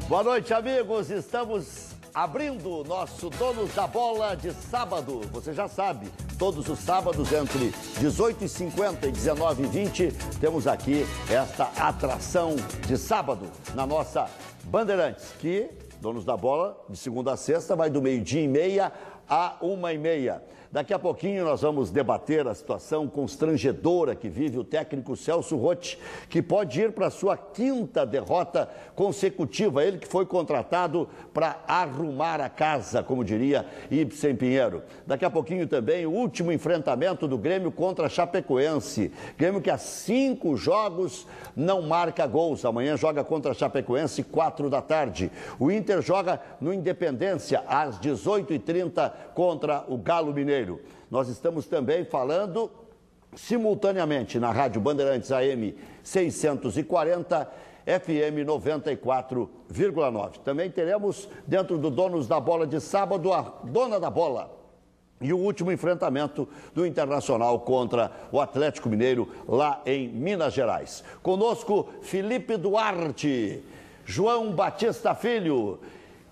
Boa noite, amigos. Estamos abrindo o nosso Donos da Bola de sábado. Você já sabe, todos os sábados entre 18h50 e 19h20 temos aqui esta atração de sábado na nossa Bandeirantes, que, Donos da Bola, de segunda a sexta, vai do 12h30 a 1h30. Daqui a pouquinho nós vamos debater a situação constrangedora que vive o técnico Celso Roth, que pode ir para a sua quinta derrota consecutiva. Ele que foi contratado para arrumar a casa, como diria Ibsen Pinheiro. Daqui a pouquinho também o último enfrentamento do Grêmio contra a Chapecoense. Grêmio que há 5 jogos não marca gols. Amanhã joga contra a Chapecoense, 4 da tarde. O Inter joga no Independência, às 18h30, contra o Galo Mineiro. Nós estamos também falando simultaneamente na Rádio Bandeirantes AM 640, FM 94,9. Também teremos dentro do Donos da Bola de sábado a Dona da Bola. E o último enfrentamento do Internacional contra o Atlético Mineiro lá em Minas Gerais. Conosco Felipe Duarte, João Batista Filho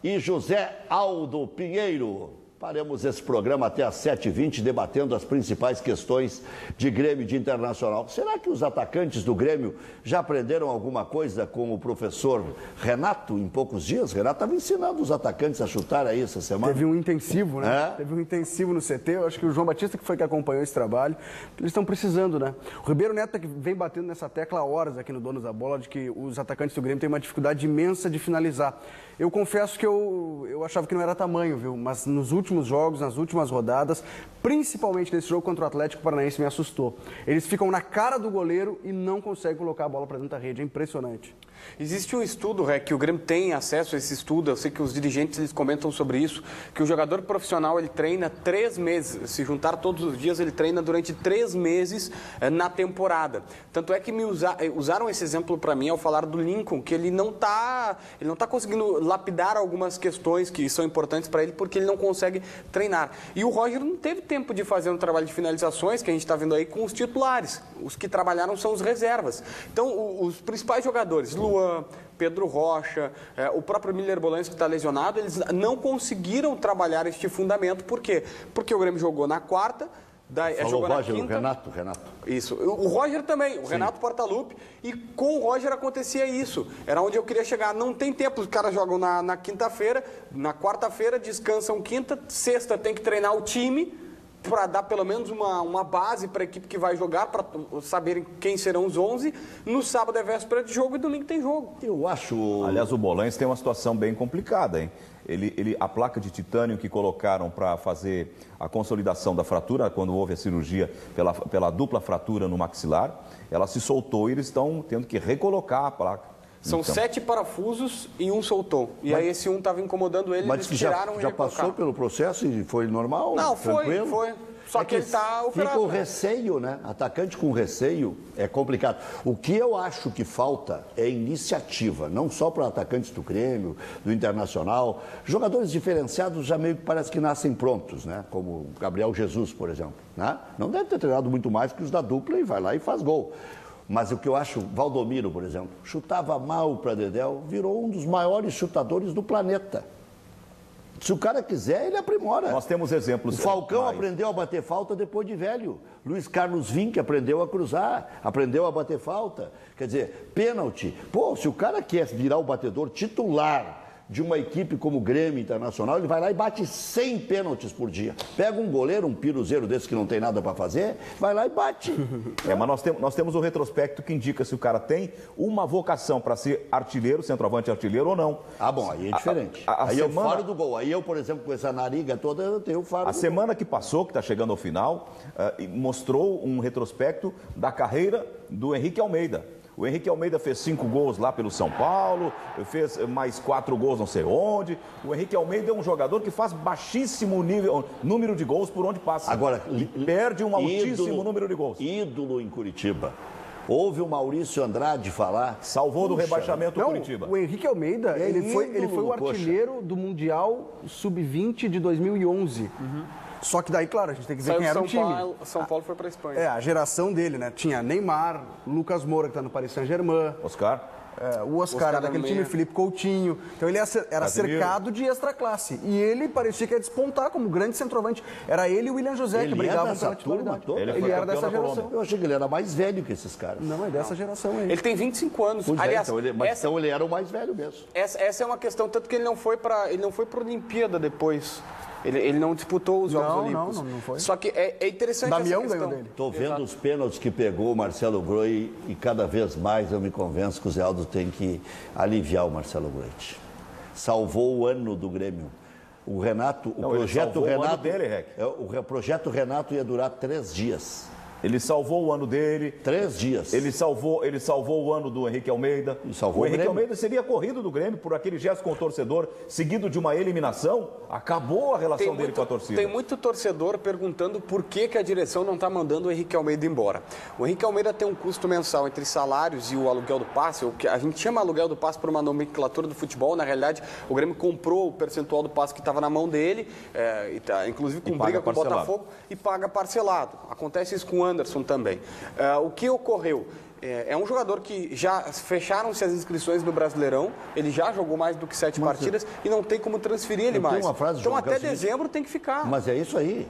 e José Aldo Pinheiro. Faremos esse programa até às 7h20, debatendo as principais questões de Grêmio e de Internacional. Será que os atacantes do Grêmio já aprenderam alguma coisa com o professor Renato em poucos dias? Renato estava ensinando os atacantes a chutar aí essa semana. Teve um intensivo, né? Teve um intensivo no CT. Eu acho que o João Batista que foi que acompanhou esse trabalho. Eles estão precisando, né? O Ribeiro Neto que vem batendo nessa tecla há horas aqui no Donos da Bola, de que os atacantes do Grêmio têm uma dificuldade imensa de finalizar. Eu confesso que eu achava que não era tamanho, viu? Mas nos últimos jogos, nas últimas rodadas, principalmente nesse jogo contra o Atlético Paranaense, me assustou. Eles ficam na cara do goleiro e não conseguem colocar a bola para dentro da rede. É impressionante. Existe um estudo, que o Grêmio tem acesso a esse estudo, eu sei que os dirigentes eles comentam sobre isso, que o jogador profissional ele treina 3 meses, se juntar todos os dias ele treina durante 3 meses na temporada. Tanto é que usaram esse exemplo para mim ao falar do Lincoln, que ele não tá conseguindo lapidar algumas questões que são importantes para ele porque ele não consegue treinar. E o Roger não teve tempo de fazer um trabalho de finalizações, que a gente está vendo aí com os titulares. Os que trabalharam são os reservas. Então, os principais jogadores, Luan, Pedro Rocha, o próprio Miller Bolanhos que está lesionado, eles não conseguiram trabalhar este fundamento. Por quê? Porque o Grêmio jogou na quarta, jogou na quinta. Renato. Isso. O Roger também, o Renato Portaluppi, e com o Roger acontecia isso. Era onde eu queria chegar. Não tem tempo, os caras jogam na quinta-feira, na quarta-feira descansam quinta, sexta tem que treinar o time para dar pelo menos uma base para a equipe que vai jogar, para saberem quem serão os 11. No sábado é véspera de jogo e domingo tem jogo. Eu acho... Aliás, o Bolanhos tem uma situação bem complicada, hein? A placa de titânio que colocaram para fazer a consolidação da fratura, quando houve a cirurgia pela dupla fratura no maxilar, ela se soltou e eles estão tendo que recolocar a placa. São 7 parafusos e um soltou. E aí esse um estava incomodando ele, eles tiraram e já passou pelo processo e foi normal? Não, tranquilo? foi. Só que ele está operado. Fica o receio, né? Atacante com receio é complicado. O que eu acho que falta é iniciativa, não só para atacantes do Grêmio, do Internacional. Jogadores diferenciados já meio que parece que nascem prontos, né? Como o Gabriel Jesus, por exemplo. Né? Não deve ter treinado muito mais que os da dupla e vai lá e faz gol. Mas o que eu acho, Valdomiro, por exemplo, chutava mal para Dedéu, virou um dos maiores chutadores do planeta. Se o cara quiser, ele aprimora. Nós temos exemplos. O Falcão aprendeu a bater falta depois de velho. Luiz Carlos Vinck aprendeu a cruzar, aprendeu a bater falta. Quer dizer, pênalti. Pô, se o cara quer virar o batedor titular de uma equipe como o Grêmio Internacional, ele vai lá e bate 100 pênaltis por dia. Pega um goleiro, um piruzeiro desse que não tem nada para fazer, vai lá e bate. Mas nós temos um retrospecto que indica se o cara tem uma vocação para ser artilheiro, centroavante artilheiro ou não. Ah, bom, aí é diferente. Aí eu faro do gol. Aí eu, por exemplo, com essa nariga toda, eu tenho faro do gol. A semana que passou, que está chegando ao final, mostrou um retrospecto da carreira do Henrique Almeida. O Henrique Almeida fez 5 gols lá pelo São Paulo, fez mais 4 gols não sei onde. O Henrique Almeida é um jogador que faz baixíssimo número de gols por onde passa. Agora, perde um altíssimo número de gols. Ídolo em Curitiba. Ouve o Maurício Andrade falar. Salvou do rebaixamento o Curitiba. O Henrique Almeida, ele foi o artilheiro do Mundial Sub-20 de 2011. Só que daí, claro, a gente tem que ver quem era o time. São Paulo foi para a Espanha. A geração dele, né? Tinha Neymar, Lucas Moura, que está no Paris Saint-Germain. Oscar. o Oscar daquele time, Felipe Coutinho. Então ele era cercado de extra classe. E ele parecia que ia despontar como grande centroavante. Era ele e o William José que brigavam pela titularidade. Ele era dessa geração. Eu achei que ele era mais velho que esses caras. Não, é dessa geração aí. Ele tem 25 anos. Pois Aliás, então ele era o mais velho mesmo. Essa é uma questão, tanto que ele não foi para a Olimpíada depois. Ele não disputou os Jogos Olímpicos. Não foi. Só que é interessante Damião essa questão. ganhou dele. Estou vendo os pênaltis que pegou o Marcelo Groi e cada vez mais eu me convenço que o Zé Aldo tem que aliviar o Marcelo Groi. Salvou o ano do Grêmio. O Renato, o projeto Renato, o projeto Renato ia durar 3 dias. Ele salvou o ano dele. 3 dias. Ele salvou o ano do Henrique Almeida. O Henrique Almeida seria corrido do Grêmio por aquele gesto com o torcedor, seguido de uma eliminação. Acabou a relação dele com a torcida. Tem muito torcedor perguntando por que a direção não está mandando o Henrique Almeida embora. O Henrique Almeida tem um custo mensal entre salários e o aluguel do passe. O que a gente chama aluguel do passe por uma nomenclatura do futebol. Na realidade, o Grêmio comprou o percentual do passe que estava na mão dele, inclusive com briga com o Botafogo, e paga parcelado. Acontece isso com o Anderson também. O que ocorreu? É um jogador que já fecharam-se as inscrições no Brasileirão, ele já jogou mais do que 7 partidas e não tem como transferir ele mais. Então até dezembro tem que ficar. Mas é isso aí.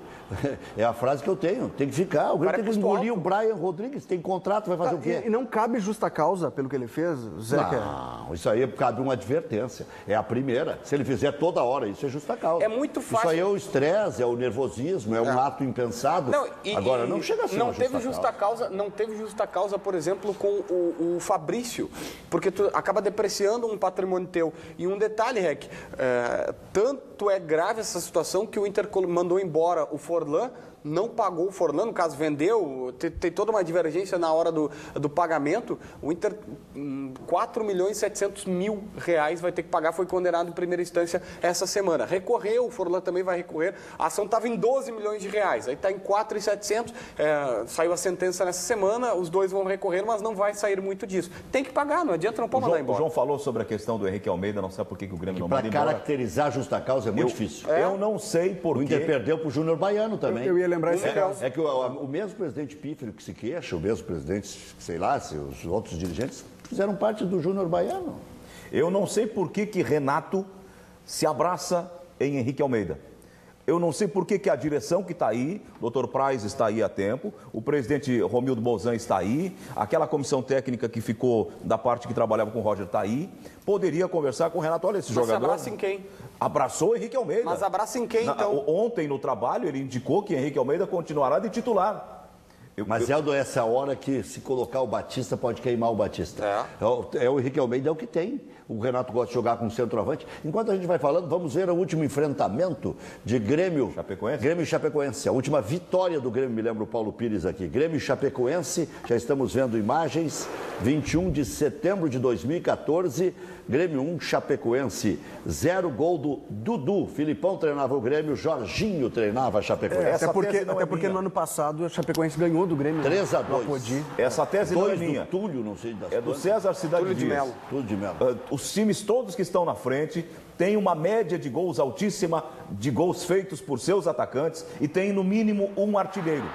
É a frase que eu tenho. Tem que ficar. O Grêmio tem que engolir o Brian Rodrigues. Tem contrato, vai fazer o quê? E não cabe justa causa pelo que ele fez, Zé? Não, isso aí cabe uma advertência. É a primeira. Se ele fizer toda hora, isso é justa causa. É muito fácil. Isso aí é o estresse, é o nervosismo, é um ato impensado. Agora, não chega a ser Não teve justa causa, por exemplo, com o Fabrício, porque tu acaba depreciando um patrimônio teu. E um detalhe, Rec, tanto é grave essa situação que o Inter mandou embora o Forlan, não pagou o Forlan, no caso vendeu, tem toda uma divergência na hora do pagamento. O Inter, 4.700.000 reais vai ter que pagar, foi condenado em primeira instância essa semana. Recorreu, o Forlan também vai recorrer, a ação estava em 12 milhões de reais, aí está em 4.700, saiu a sentença nessa semana, os dois vão recorrer, mas não vai sair muito disso. Tem que pagar, não adianta, não pode mandar embora. O João falou sobre a questão do Henrique Almeida, não sabe por que o Grêmio não manda embora. Para caracterizar a justa causa é muito difícil. Eu não sei por quê. O Inter perdeu para o Júnior Baiano também. Eu ia lembrar esse caso. É que o mesmo presidente Pífero que se queixa, o mesmo presidente, sei lá, se os outros dirigentes fizeram parte do Júnior Baiano. Eu não sei por que Renato se abraça em Henrique Almeida. Eu não sei por que a direção que está aí, o Dr. Praz está aí há tempo, o presidente Romildo Bolzan está aí, aquela comissão técnica que ficou da parte que trabalhava com o Roger está aí, poderia conversar com o Renato. Olha, esse jogador... Mas abraça em quem? Abraçou o Henrique Almeida. Mas abraça em quem, então? Ontem, no trabalho, ele indicou que Henrique Almeida continuará de titular. Mas, Eldo, essa hora que se colocar o Batista, pode queimar o Batista. O Henrique Almeida é o que tem. O Renato gosta de jogar com centroavante. Enquanto a gente vai falando, vamos ver o último enfrentamento de Grêmio e Chapecoense. A última vitória do Grêmio, me lembra o Paulo Pires aqui. Grêmio e Chapecoense, já estamos vendo imagens. 21 de setembro de 2014, Grêmio 1, Chapecoense 0, gol do Dudu. Filipão treinava o Grêmio, Jorginho treinava a Chapecoense. Até porque no ano passado a Chapecoense ganhou do Grêmio. 3-2. Essa tese não é minha. Do Túlio, não sei das É do César Cidade Dias. Túlio de Melo. Os times todos que estão na frente têm uma média de gols altíssima, de gols feitos por seus atacantes e tem no mínimo um artilheiro.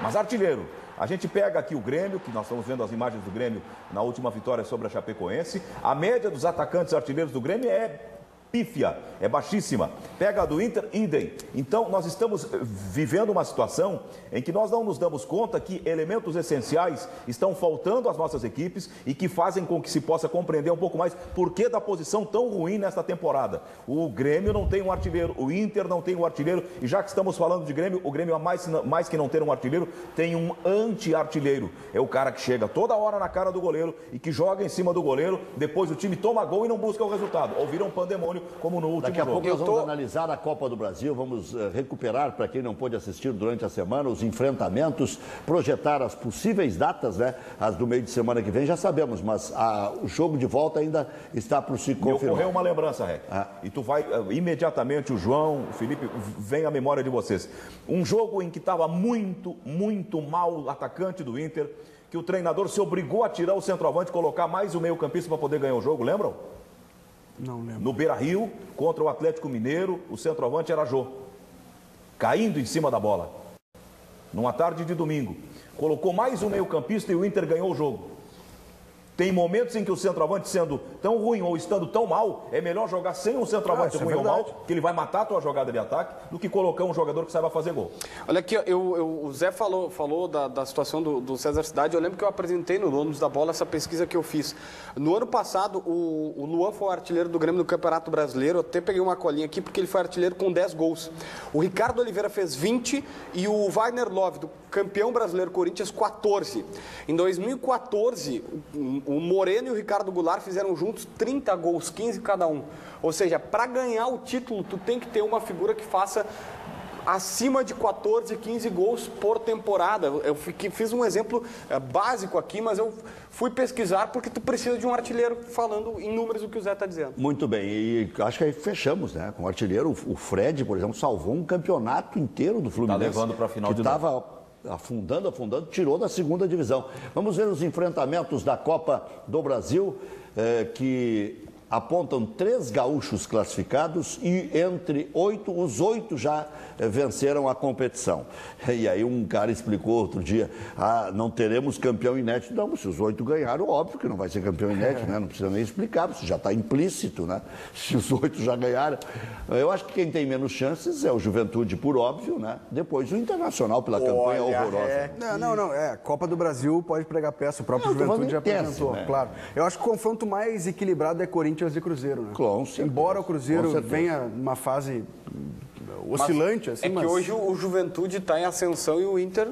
Mas artilheiro. A gente pega aqui o Grêmio, que nós estamos vendo as imagens do Grêmio na última vitória sobre a Chapecoense. A média dos atacantes artilheiros do Grêmio é pífia, é baixíssima. Pega a do Inter, idem. Então, nós estamos vivendo uma situação em que nós não nos damos conta que elementos essenciais estão faltando às nossas equipes e que fazem com que se possa compreender um pouco mais por que da posição tão ruim nesta temporada. O Grêmio não tem um artilheiro, o Inter não tem um artilheiro, e já que estamos falando de Grêmio, o Grêmio, mais que não ter um artilheiro, tem um anti-artilheiro. É o cara que chega toda hora na cara do goleiro e que joga em cima do goleiro, depois o time toma gol e não busca o resultado. Ou vira um pandemônio, como no último Daqui a jogo. pouco nós vamos analisar a Copa do Brasil, vamos recuperar, para quem não pôde assistir durante a semana, os enfrentamentos, projetar as possíveis datas, né? As do meio de semana que vem já sabemos, mas o jogo de volta ainda está por se confirmar. Me ocorreu uma lembrança, Rec. E tu vai, imediatamente, o João, o Felipe, vem à memória de vocês. Um jogo em que estava muito, muito mal o atacante do Inter, que o treinador se obrigou a tirar o centroavante e colocar mais o meio-campista para poder ganhar o jogo, lembram? Não lembro. No Beira-Rio, contra o Atlético Mineiro, o centroavante era Jô, caindo em cima da bola, numa tarde de domingo. Colocou mais um meio-campista e o Inter ganhou o jogo. Tem momentos em que o centroavante sendo tão ruim ou estando tão mal, é melhor jogar sem um centroavante ruim ou mal, que ele vai matar a tua jogada de ataque, do que colocar um jogador que saiba fazer gol. Olha aqui, o Zé falou da situação do César Cidade. Eu lembro que eu apresentei no Donos da Bola essa pesquisa que eu fiz. No ano passado, o Luan foi o artilheiro do Grêmio no Campeonato Brasileiro. Eu até peguei uma colinha aqui porque ele foi artilheiro com 10 gols. O Ricardo Oliveira fez 20 e o Wagner Love, do campeão brasileiro Corinthians, 14. Em 2014, o Moreno e o Ricardo Goulart fizeram juntos 30 gols, 15 cada um. Ou seja, para ganhar o título, tu tem que ter uma figura que faça acima de 14, 15 gols por temporada. Eu fiz um exemplo básico aqui, mas eu fui pesquisar porque tu precisa de um artilheiro, falando em números o que o Zé está dizendo. Muito bem, e acho que aí fechamos, né? Com o artilheiro, o Fred, por exemplo, salvou um campeonato inteiro do Fluminense. Está levando para a final que estava afundando, tirou da segunda divisão. Vamos ver os enfrentamentos da Copa do Brasil, que apontam 3 gaúchos classificados e entre 8, os 8 já venceram a competição. E aí um cara explicou outro dia, não teremos campeão inédito. Não, se os 8 ganharam, óbvio que não vai ser campeão inédito, né? Não precisa nem explicar, isso já está implícito, né? Se os 8 já ganharam. Eu acho que quem tem menos chances é o Juventude, por óbvio, né? Depois o Internacional pela campanha horrorosa. Não, Copa do Brasil pode pregar peça, o próprio Juventude já apresentou, né? Claro. Eu acho que o confronto mais equilibrado é Corinthians e Cruzeiro, né? Embora o Cruzeiro venha numa fase oscilante, assim, que hoje o Juventude está em ascensão e o Inter...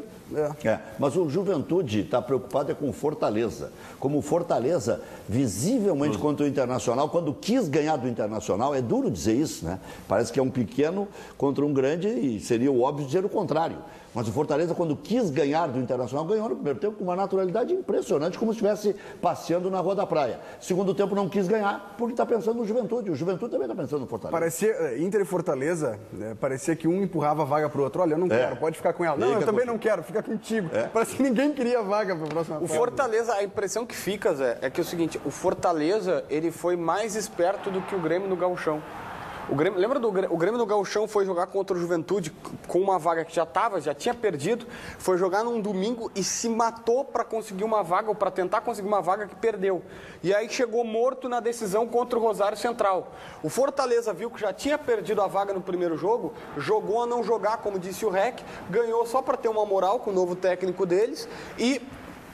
Mas o Juventude está preocupado com o Fortaleza. Como o Fortaleza, visivelmente contra o Internacional, quando quis ganhar do Internacional, é duro dizer isso, né? Parece que é um pequeno contra um grande e seria o óbvio dizer o contrário. Mas o Fortaleza, quando quis ganhar do Internacional, ganhou no primeiro tempo com uma naturalidade impressionante, como se estivesse passeando na Rua da Praia. Segundo tempo não quis ganhar, porque está pensando no Juventude. O Juventude também está pensando no Fortaleza. Parecia, Inter e Fortaleza, parecia que um empurrava a vaga para o outro. Olha, eu não quero, pode ficar com ela. Não, eu também não quero, fica contigo. Parece que ninguém queria a vaga para a próxima fase. O Fortaleza, a impressão que fica, Zé, é que é o seguinte, o Fortaleza, ele foi mais esperto do que o Grêmio no Gauchão. Lembra o Grêmio no Gauchão foi jogar contra o Juventude com uma vaga que já tinha perdido, foi jogar num domingo e se matou para conseguir uma vaga, ou para tentar conseguir uma vaga que perdeu. E aí chegou morto na decisão contra o Rosário Central. O Fortaleza viu que já tinha perdido a vaga no primeiro jogo, jogou a não jogar, como disse o Rec, ganhou só para ter uma moral com o novo técnico deles e...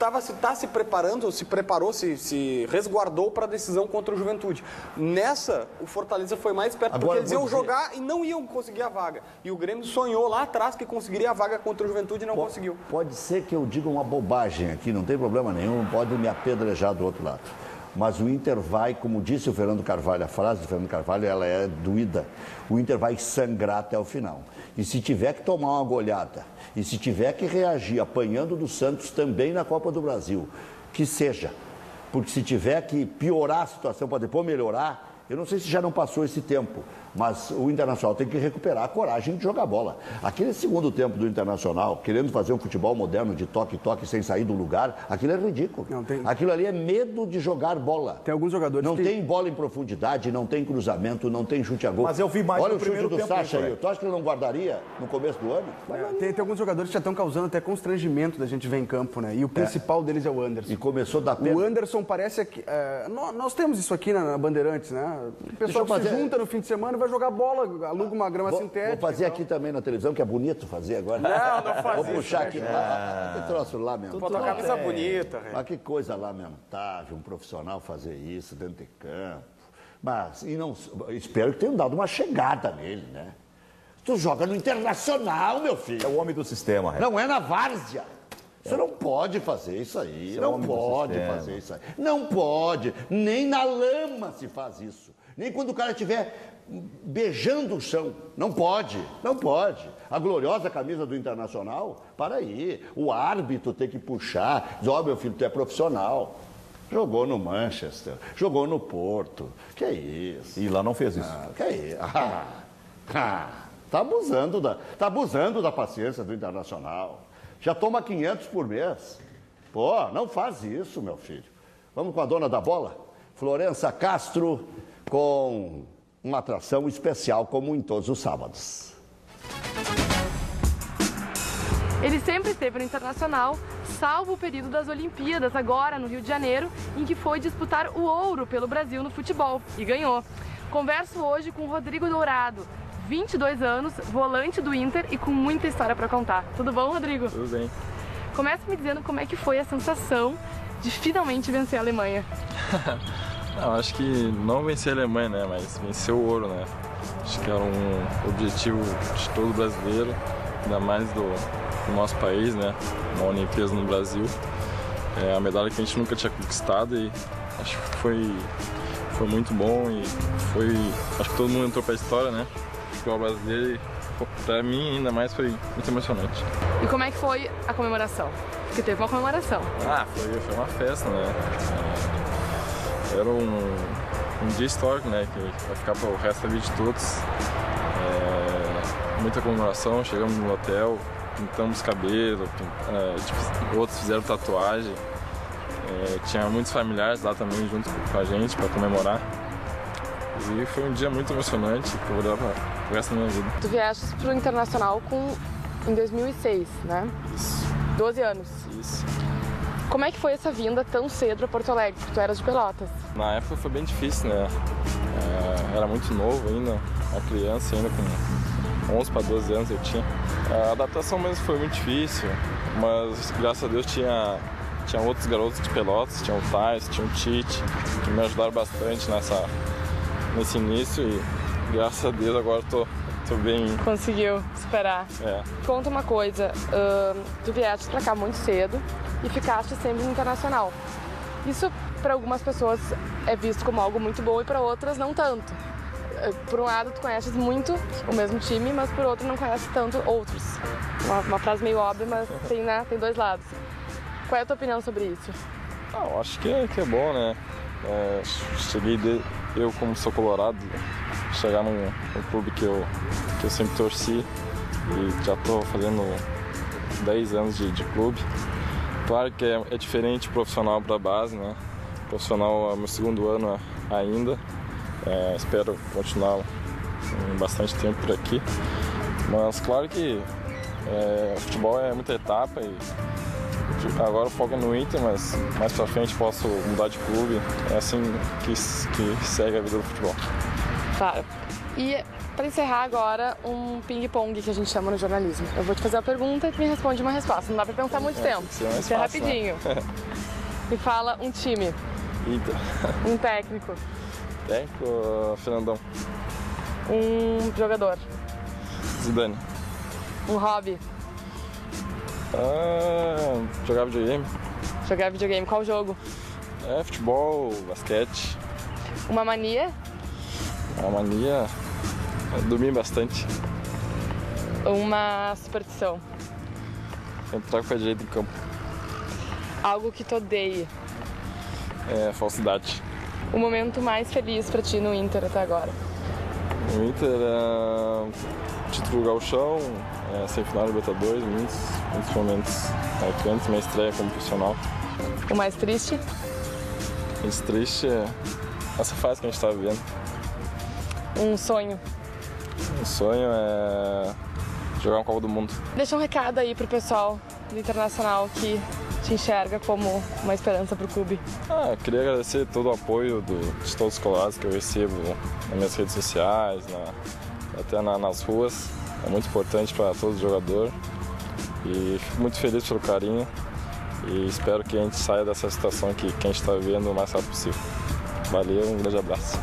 Está se preparando, se resguardou para a decisão contra o Juventude. Nessa, o Fortaleza foi mais perto, porque eles iam jogar e não iam conseguir a vaga. E o Grêmio sonhou lá atrás que conseguiria a vaga contra o Juventude e não conseguiu. Pode ser que eu diga uma bobagem aqui, não tem problema nenhum, pode me apedrejar do outro lado. Mas o Inter vai, como disse o Fernando Carvalho, a frase do Fernando Carvalho, ela é doída. O Inter vai sangrar até o final. E se tiver que tomar uma goleada, e se tiver que reagir apanhando do Santos também na Copa do Brasil, que seja. Porque se tiver que piorar a situação para depois melhorar, eu não sei se já não passou esse tempo, mas o Internacional tem que recuperar a coragem de jogar bola. Aquele segundo tempo do Internacional, querendo fazer um futebol moderno de toque-toque sem sair do lugar, aquilo é ridículo. Aquilo ali é medo de jogar bola. Tem alguns jogadores não tem bola em profundidade, não tem cruzamento, não tem chute a gol. Mas eu vi mais Olha no primeiro tempo. Olha o chute do Sacha aí. Tu acha que ele não guardaria no começo do ano? Tem alguns jogadores que já estão causando até constrangimento da gente ver em campo, né? E o principal deles é o Anderson. E começou a dar pena. O Anderson parece que... nós temos isso aqui na Bandeirantes, né? O pessoal se junta no fim de semana e vai jogar bola, aluga uma grama sintética. Vou fazer aqui também na televisão, que é bonito fazer agora. Não faz isso. Vou puxar aqui. Que troço lá mesmo. Bota a camisa bonita. Mas que coisa lamentável, um profissional fazer isso dentro de campo. Mas, espero que tenham dado uma chegada nele, né? Tu joga no Internacional, meu filho. É o homem do sistema, Não é na várzea. Você não pode fazer isso aí. Não pode fazer isso aí. Não pode. Nem na lama se faz isso. Nem quando o cara estiver beijando o chão. Não pode. Não pode. A gloriosa camisa do Internacional, para aí. O árbitro tem que puxar. Diz, meu filho, tu é profissional. Jogou no Manchester. Jogou no Porto. Que é isso? E lá não fez isso. Que é isso? Tá abusando da paciência do Internacional. Já toma 500 por mês. Pô, não faz isso, meu filho. Vamos com a dona da bola? Florença Castro, com uma atração especial, como em todos os sábados. Ele sempre esteve no Internacional, salvo o período das Olimpíadas, agora no Rio de Janeiro, em que foi disputar o ouro pelo Brasil no futebol e ganhou. Converso hoje com o Rodrigo Dourado, 22 anos, volante do Inter e com muita história para contar. Tudo bom, Rodrigo? Tudo bem. Começa me dizendo como é que foi a sensação de finalmente vencer a Alemanha. Não, acho que não vencer a Alemanha, né, mas vencer o ouro, né. Acho que era um objetivo de todo brasileiro, ainda mais do nosso país, né, uma Olimpíada no Brasil. É a medalha que a gente nunca tinha conquistado e acho que foi muito bom e acho que todo mundo entrou para a história, né, do futebol brasileiro e para mim ainda mais foi muito emocionante. E como é que foi a comemoração? Porque teve uma comemoração. Foi uma festa, né. Era um dia histórico, né, que vai ficar para o resto da vida de todos. Muita comemoração, chegamos no hotel, pintamos cabelo, outros fizeram tatuagem. Tinha muitos familiares lá também junto com a gente para comemorar. E foi um dia muito emocionante que eu vou levar para o resto da minha vida. Tu vieste para o Internacional em 2006, né? Isso. 12 anos. Isso. Como é que foi essa vinda tão cedo para Porto Alegre? Porque tu eras de Pelotas. Na época foi bem difícil, né? Era muito novo ainda, uma criança ainda com 11 para 12 anos eu tinha. A adaptação mesmo foi muito difícil, mas graças a Deus tinha outros garotos de Pelotas, tinha o Tais, tinha o Tite, que me ajudaram bastante nesse início e graças a Deus agora tô bem. Conseguiu superar. Conta uma coisa, tu vieste pra cá muito cedo e ficaste sempre no Internacional. Isso para algumas pessoas é visto como algo muito bom e para outras não tanto. Por um lado tu conheces muito o mesmo time, mas por outro não conheces tanto outros. Uma frase meio óbvia, mas tem dois lados. Qual é a tua opinião sobre isso? Eu acho que é bom, né? Eu como sou colorado, chegar num clube que eu sempre torci e já estou fazendo 10 anos de clube. Claro que é diferente profissional para a base, né? Profissional é meu segundo ano ainda. Espero continuar bastante tempo por aqui. Mas claro que o futebol é muita etapa e agora o foco é no Inter, mas mais pra frente posso mudar de clube. É assim que segue a vida do futebol. Claro. E para encerrar agora, um ping-pong que a gente chama no jornalismo. Eu vou te fazer a pergunta e tu me responde uma resposta. Não dá pra pensar muito tempo. Tem que ser rapidinho. Né? Me fala um time. Inter. Um técnico. Técnico, Fernandão. Um jogador. Zidane. Um hobby. Jogar videogame. Jogar videogame. Qual jogo? Futebol, basquete. Uma mania? Uma mania é dormir bastante. Uma superstição? Entrar com o pé direito em campo. Algo que tu odeie? Falsidade. O momento mais feliz pra ti no Inter até agora? No Inter título gauchão, semifinal da Libertadores, muitos momentos marcantes, minha estreia como profissional. O mais triste? O mais triste é essa fase que a gente está vivendo. Um sonho? Um sonho é jogar uma Copa do Mundo. Deixa um recado aí pro pessoal do Internacional que te enxerga como uma esperança pro clube. Eu queria agradecer todo o apoio de todos os colorados que eu recebo nas minhas redes sociais, até nas ruas. É muito importante para todo jogador e fico muito feliz pelo carinho e espero que a gente saia dessa situação que a gente está vivendo o mais rápido possível. Valeu, um grande abraço.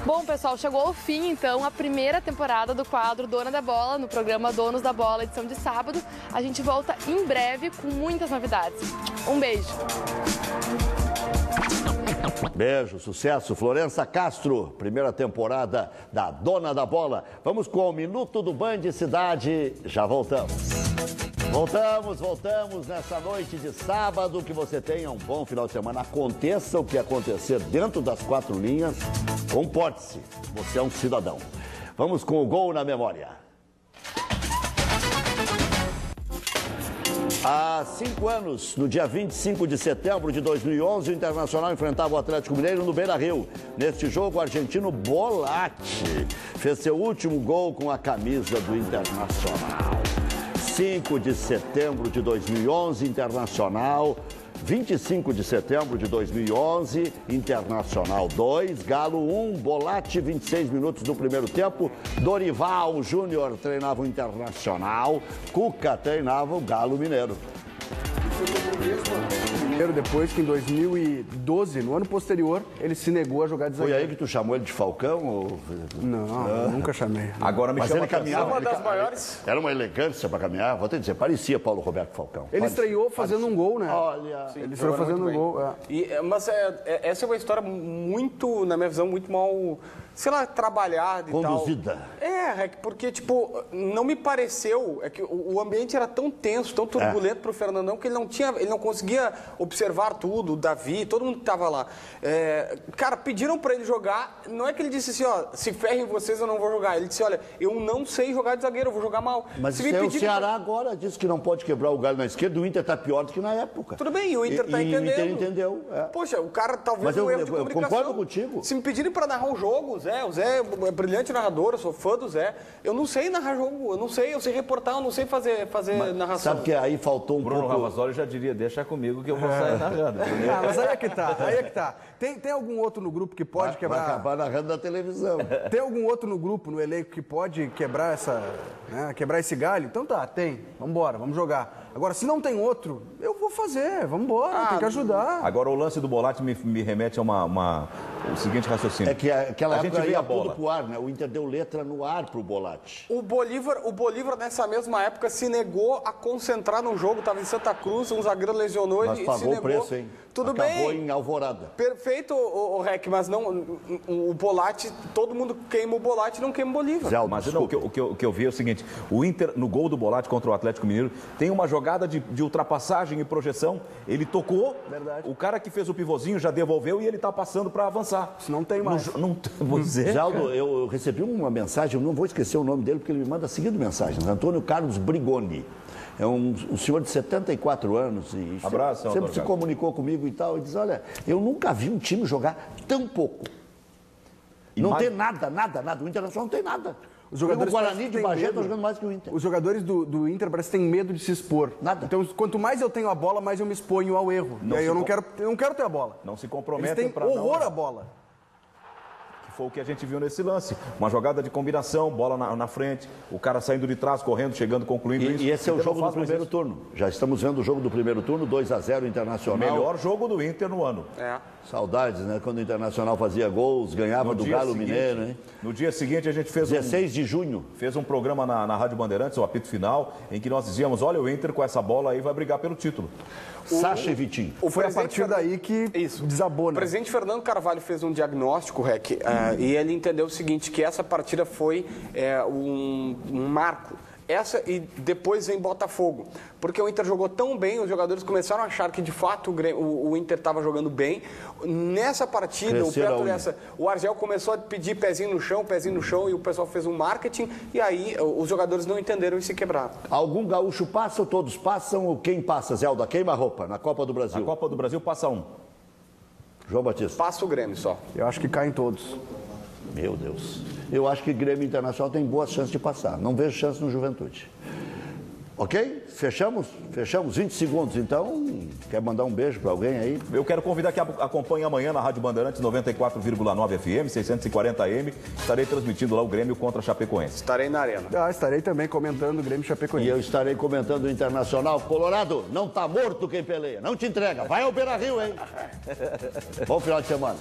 Bom, pessoal, chegou ao fim, então, a primeira temporada do quadro Dona da Bola, no programa Donos da Bola, edição de sábado. A gente volta em breve com muitas novidades. Um beijo. Beijo, sucesso. Florença Castro, primeira temporada da Dona da Bola. Vamos com o Minuto do Band Cidade. Já voltamos. Voltamos nessa noite de sábado. Que você tenha um bom final de semana. Aconteça o que acontecer dentro das quatro linhas. Comporte-se. Você é um cidadão. Vamos com o Gol na Memória. Há 5 anos, no dia 25 de setembro de 2011, o Internacional enfrentava o Atlético Mineiro no Beira-Rio. Neste jogo, o argentino Bolatti fez seu último gol com a camisa do Internacional. 25 de setembro de 2011, Internacional. 25 de setembro de 2011, Internacional 2, Galo 1, Bolatti, 26 minutos do primeiro tempo. Dorival Júnior treinava o Internacional, Cuca treinava o Galo Mineiro. Depois que em 2012, no ano posterior, ele se negou a jogar de zagueiro. Foi aí que tu chamou ele de Falcão? Ou... Não, eu nunca chamei. Agora me Mas chama ele caminhava. Uma das maiores. Era uma elegância para caminhar, vou te dizer, parecia Paulo Roberto Falcão. Ele estreou fazendo um gol, né? Olha, ele estreou fazendo um gol. Mas essa é uma história muito, na minha visão, muito mal, sei lá, trabalhada e conduzida. tal. Porque, tipo, não me pareceu, que o ambiente era tão tenso, tão turbulento pro Fernandão, que ele não conseguia observar tudo, o Davi, todo mundo que tava lá. Cara, pediram para ele jogar, não é que ele disse assim, ó, se ferrem vocês, eu não vou jogar. Ele disse, olha, eu não sei jogar de zagueiro, eu vou jogar mal. Mas o Ceará agora disse que não pode quebrar o galho na esquerda, o Inter tá pior do que na época. Tudo bem, o Inter tá entendendo. O Inter entendeu. Poxa, o cara talvez Mas um erro de eu comunicação. concordo contigo. Se me pedirem para narrar um jogo, o Zé é brilhante narrador, eu sou fã do Zé. Eu não sei narrar jogo, eu sei reportar, eu não sei fazer narração. Sabe que aí faltou um Bruno pouco... Ravazoli já diria, deixa comigo que eu vou sair narrando. Mas aí é que tá. Tem algum outro no grupo que pode quebrar... Vai acabar narrando na televisão. Tem algum outro no grupo, no elenco, que pode quebrar quebrar esse galho? Então tá, tem. Vambora, vamos jogar. Agora, se não tem outro, eu vou fazer, vambora, tem que ajudar. Agora, o lance do Bolatti me remete a o seguinte raciocínio. É que aquela a gente época vê ia a bola. tudo pro ar, né? O Inter deu letra no ar pro Bolatti. O Bolívar, nessa mesma época, se negou a concentrar no jogo, estava em Santa Cruz, um zagueiro lesionou Mas e pagou se negou. o preço, hein? Tudo Acabou bem. em Alvorada. Perfeito, o Rec, mas não, o Bolatti, todo mundo queima o Bolatti, não queima o Bolívar. Zé, Mas não, o que eu vi é o seguinte, o Inter, no gol do Bolatti contra o Atlético Mineiro, tem uma jogada de ultrapassagem e projeção, ele tocou, verdade. O cara que fez o pivôzinho já devolveu e ele está passando para avançar. Isso não tem mais. Vou dizer. Zaldo, eu recebi uma mensagem, eu não vou esquecer o nome dele, porque ele me manda a seguinte mensagem. Antônio Carlos Brigoni. É um senhor de 74 anos e Abraço, sempre se comunicou comigo e tal. E diz, olha, eu nunca vi um time jogar tão pouco. Não tem nada. O Internacional não tem nada. Os jogadores o Guarani de Bagé estão jogando mais que o Inter. Os jogadores do Inter parece que têm medo de se expor. Nada. Então, quanto mais eu tenho a bola, mais eu me exponho ao erro. E aí eu não quero ter a bola. Não se Eles comprometem têm para horror à bola. Foi o que a gente viu nesse lance. Uma jogada de combinação, bola na frente, o cara saindo de trás, correndo, chegando, concluindo isso. E esse é o jogo do primeiro turno. Já estamos vendo o jogo do primeiro turno, 2-0 Internacional. Melhor jogo do Inter no ano. Saudades, né? Quando o Internacional fazia gols, ganhava do Galo Mineiro, hein? No dia seguinte a gente fez 16 de junho. Fez um programa na Rádio Bandeirantes, o apito final, em que nós dizíamos, olha, o Inter com essa bola aí vai brigar pelo título. Sacha e Vitinho. Foi a partir daí que desabou, né? O presidente Fernando Carvalho fez um diagnóstico, Rec, e ele entendeu o seguinte, que essa partida foi um marco. Essa e depois vem Botafogo. Porque o Inter jogou tão bem, os jogadores começaram a achar que de fato o Inter estava jogando bem. Nessa partida, o Argel começou a pedir pezinho no chão, e o pessoal fez um marketing, e aí os jogadores não entenderam e se quebraram. Algum gaúcho passa ou todos passam? Ou quem passa, Zelda? Queima a roupa na Copa do Brasil. Na Copa do Brasil passa um. João Batista. Passa o Grêmio só. Eu acho que caem todos. Meu Deus. Eu acho que Grêmio Internacional tem boas chances de passar. Não vejo chance no Juventude. Ok? Fechamos? Fechamos 20 segundos, então. Quer mandar um beijo para alguém aí? Eu quero convidar que acompanhe amanhã na Rádio Bandeirantes 94,9 FM, 640 AM. Estarei transmitindo lá o Grêmio contra a Chapecoense. Estarei na arena. Estarei também comentando o Grêmio Chapecoense. E eu estarei comentando o Internacional. Colorado, não tá morto quem peleia. Não te entrega. Vai ao Beira-Rio, hein? Bom final de semana.